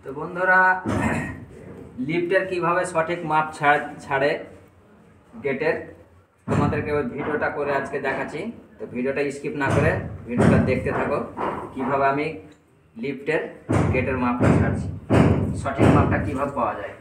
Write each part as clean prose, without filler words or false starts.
তো বন্ধুরা, লিফটের কিভাবে সঠিক মাপ ছাড়ে গেটের, তোমাদেরকে ওই ভিডিওটা করে আজকে দেখাচ্ছি। তো ভিডিওটা স্কিপ না করে ভিডিওটা দেখতে থাকো, কিভাবে আমি লিফটের গেটের মাপটা ছাড়ছি, সঠিক মাপটা কিভাবে পাওয়া যায়।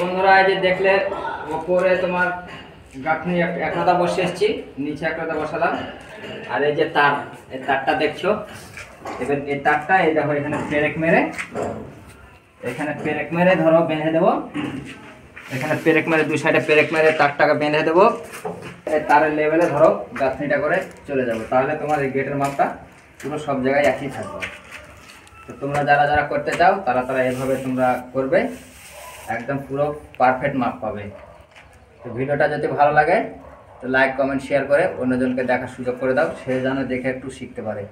বন্ধুরা, এই যে দেখলে উপরে তোমার গাঁথনি এক হাতা বসে এসেছি, নিচে এক হাতা বসালাম। আর এই যে তার, এই তারটা দেখছো, এবার এই তারটা এই দেখো এখানে পেরেক মেরে ধরো বেঁধে দেবো। এখানে পেরেক মেরে দুই সাইডে পেরেক মেরে তারটাকে বেঁধে দেবো। এই তারের লেভেলে ধরো গাঁথনিটা করে চলে যাবো, তাহলে তোমার এই গেটের মাপটা পুরো সব জায়গায় একই থাকবে। তো তোমরা যারা করতে চাও তারা এভাবে তোমরা করবে, একদম পুরো পারফেক্ট মাপ পাবে। তো ভিডিওটা যদি ভালো লাগে তো লাইক কমেন্ট শেয়ার করে অন্যজনকে দেখার সুযোগ করে দাও, সে যেন দেখে একটু শিখতে পারে।